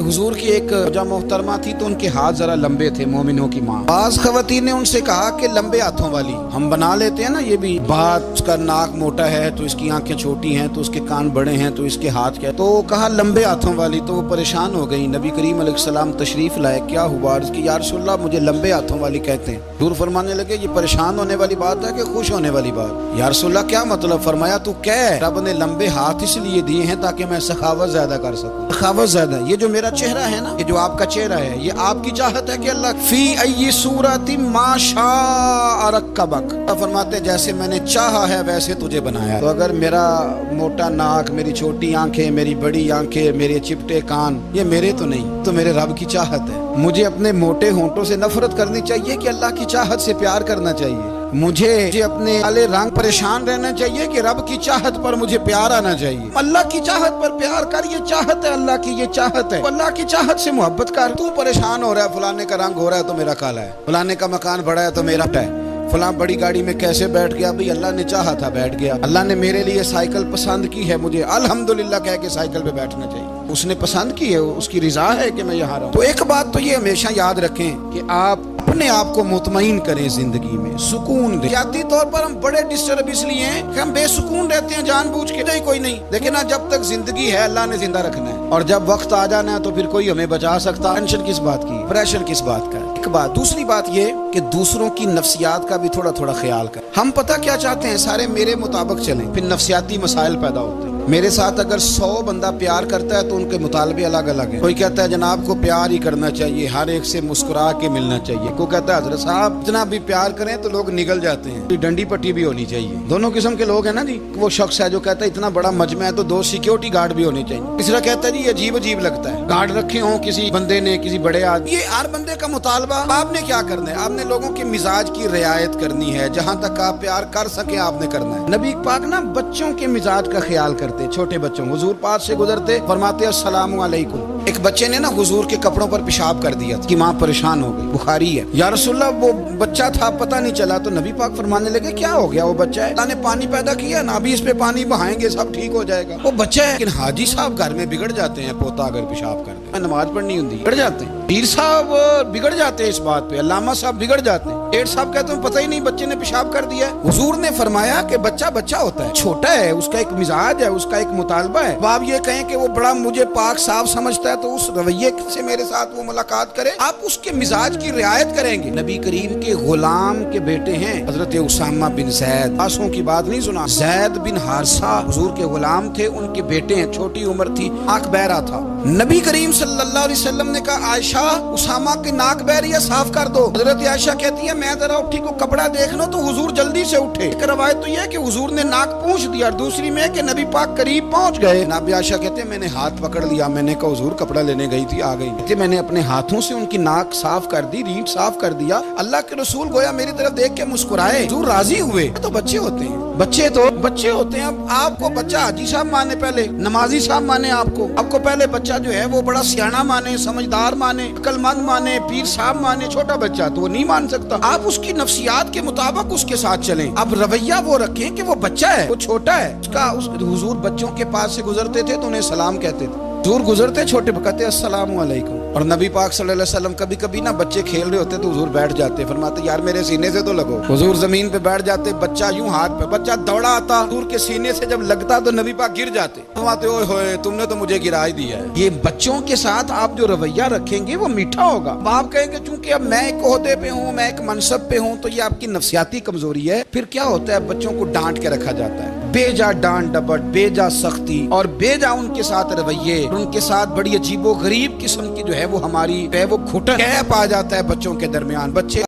हुजूर की एक जब मोहतरमा थी तो उनके हाथ जरा लंबे थे, मोमिनों की माँ। बाज खवातीन ने उनसे कहा कि लंबे हाथों वाली, हम बना लेते हैं ना ये भी, बात का नाक मोटा है तो इसकी आंखें छोटी हैं तो उसके कान बड़े हैं तो इसके हाथ क्या, तो कहा लंबे हाथों वाली। तो वो परेशान हो गई। नबी करीम अलैहिस्सलाम तशरीफ लाए, क्या हुआ? अर्ज़ की या रसूलल्लाह मुझे लंबे हाथों वाली कहते हैं। हुजूर फरमाने लगे ये परेशान होने वाली बात है कि खुश होने वाली बात? या रसूलल्लाह क्या मतलब? फरमाया तू कह रब ने लंबे हाथ इसलिए दिए हैं ताकि मैं सखावत ज्यादा कर सकूं। सखावत ज्यादा, ये जो मेरा चेहरा है ना, ये जो आपका चेहरा है, ये आपकी चाहत है कि अल्लाह फी अय्यि सूरति मा शाअ रक्कबक, फरमाते जैसे मैंने चाहा है वैसे तुझे बनाया। तो अगर मेरा मोटा नाक, मेरी छोटी आंखें, मेरी बड़ी आंखें, मेरे चिपटे कान, ये मेरे तो नहीं, तो मेरे रब की चाहत है। मुझे अपने मोटे होंठों से नफरत करनी चाहिए कि अल्लाह की चाहत से प्यार करना चाहिए? मुझे अपने काले रंग परेशान रहना चाहिए कि रब की चाहत पर मुझे प्यार आना चाहिए? अल्लाह की चाहत पर प्यार कर, ये चाहत है अल्लाह की, ये चाहत है। अल्लाह की चाहत से मोहब्बत कर। तू परेशान हो रहा है, फलाने का रंग हो रहा है तो मेरा काला है, फलाने का मकान बड़ा है तो मेरा है, फलां बड़ी गाड़ी में कैसे बैठ गया? भाई अल्लाह ने चाहा था बैठ गया। अल्लाह ने मेरे लिए साइकिल पसंद की है, मुझे अल्हम्दुलिल्लाह कह के साइकिल पे बैठना चाहिए। उसने पसंद की है, उसकी रिजा है कि मैं यहाँ रहूं। तो एक बात तो ये हमेशा याद रखें कि आप अपने आप को मुतमईन करें, जिंदगी में सुकून दें। जाती तौर पर हम बड़े डिस्टर्ब इसलिए हैं कि हम बेसुकून रहते हैं जानबूझ के, नहीं कोई नहीं। लेकिन ना, जब तक जिंदगी है अल्लाह ने जिंदा रखना है, और जब वक्त आ जाना है तो फिर कोई हमें बचा सकता। टेंशन किस बात की, प्रेशर किस बात का? एक बात। दूसरी बात ये कि दूसरों की नफ्सियात का भी थोड़ा थोड़ा ख्याल कर। हम पता क्या चाहते हैं, सारे मेरे मुताबिक चलें, फिर नफ्सियाती मसाइल पैदा होते हैं। मेरे साथ अगर 100 बंदा प्यार करता है तो उनके मुतालबे अलग अलग हैं। कोई कहता है जनाब को प्यार ही करना चाहिए, हर एक से मुस्कुरा के मिलना चाहिए। कोई कहता है हजरत साहब जितना भी प्यार करें तो लोग निगल जाते हैं, डंडी पट्टी भी होनी चाहिए। दोनों किस्म के लोग हैं ना जी। वो शख्स है जो कहता है इतना बड़ा मजमा है तो 2 सिक्योरिटी गार्ड भी होने चाहिए। तीसरा कहता है जी अजीब अजीब लगता है, गार्ड रखे हों किसी बंदे ने, किसी बड़े आदमी। ये हर बंदे का मुतालबा। आपने क्या करना है? आपने लोगों के मिजाज की रियायत करनी है। जहां तक आप प्यार कर सके आपने करना है। नबी पाक ना बच्चों के मिजाज का ख्याल करते, छोटे बच्चों। हुजूर पास से गुजरते, फरमाते अस्सलामु अलैकुम। एक बच्चे ने ना हुजूर के कपड़ों पर पेशाब कर दिया, कि माँ परेशान हो गई, बुखारी है। या रसूलल्लाह वो बच्चा था, पता नहीं चला। तो नबी पाक फरमाने लगे क्या हो गया? वो बच्चा है, अल्लाह ने पानी पैदा किया ना, अभी इस पे पानी बहाएंगे सब ठीक हो जाएगा। वो बच्चा है। लेकिन हाजी साहब घर में बिगड़ जाते हैं, पोता अगर पेशाब कर दे, नमाज पढ़नी होती है, बिगड़ जाते हैं। पीर साहब बिगड़ जाते हैं इस बात पे, अल्लामा साहब बिगड़ जाते हैं। सेठ साहब कहते हैं पता ही नहीं बच्चे ने पेशाब कर दिया। हुजूर ने फरमाया कि बच्चा बच्चा होता है, छोटा है, उसका एक मिजाज है, उसका एक मुतालबा है। आप ये कहें कि वो बड़ा मुझे पाक साफ समझता है तो उस रवैये से मेरे साथ वो मुलाकात करे, आप उसके मिजाज की रियायत करेंगे। नबी करीम के गुलाम के बेटे हैं हजरत उसामा बिन जैद, आंसुओं की बात नहीं सुना, जैद बिन हारिसा हुजूर के गुलाम थे, उनके बेटे हैं। छोटी उम्र थी, आंख बहरा था। नबी करीम सल्लल्लाहु अलैहि वसल्लम ने कहा आयशा उसामा की नाक बहरी है, साफ कर दो। हजरत आयशा कहती है मैं जरा उठी को कपड़ा देख लो, तो हुजूर जल्दी से उठे। एक रवायत तो यह कि हुजूर ने नाक पूंछ दिया, और दूसरी में कि नबी पाक करीब पहुंच गए। नबी आयशा कहते हैं मैंने हाथ पकड़ लिया, मैंने कहा हुजूर कपड़ा लेने गई थी, आ गई। कहते मैंने अपने हाथों से उनकी नाक साफ कर दी, रीढ़ साफ कर दिया। अल्लाह के रसूल गोया मेरी तरफ देख के मुस्कुराए, हुजूर राजी हुए। तो बच्चे होते हैं, बच्चे तो बच्चे होते हैं। अब आपको बच्चा हाजी साहब माने, पहले नमाजी साहब माने, आपको पहले बच्चा जो है वो बड़ा सियाना माने, समझदार माने, अक्लमंद माने, पीर साहब माने। छोटा बच्चा तो वो नहीं मान सकता। आप उसकी नफ्सियात के मुताबिक उसके साथ चलें। अब रवैया वो रखें कि वो बच्चा है, वो छोटा है। हुजूर बच्चों के पास से गुजरते थे तो उन्हें सलाम कहते थे। हुजूर गुजरते छोटे कहते अस्सलामु अलैकुम। और नबी पाक सल्लल्लाहु अलैहि वसल्लम कभी कभी ना बच्चे खेल रहे होते तो हुजूर बैठ जाते, फरमाते यार मेरे सीने से तो लगो। हुजूर जमीन पे बैठ जाते, बच्चा यूं हाथ पे, बच्चा दौड़ा आता, हुजूर के सीने से जब लगता तो नबी पाक गिर जाते। फरमाते ओए होए तुमने तो मुझे गिरा ही दिया है। ये बच्चों के साथ आप जो रवैया रखेंगे वो मीठा होगा। आप कहेंगे चूंकि अब मैं एक ओहदे पे हूँ, मैं एक मनसब पे हूँ, तो ये आपकी नफ्सियाती कमजोरी है। फिर क्या होता है, बच्चों को डांट के रखा जाता है, बेजा डांट डपट, बेजा सख्ती और बेजा उनके साथ रवैये, उनके साथ बड़ी अजीबो गरीब किस्म की जो है वो हमारी वो घुटन गैप आ जाता है बच्चों के दरमियान। बच्चे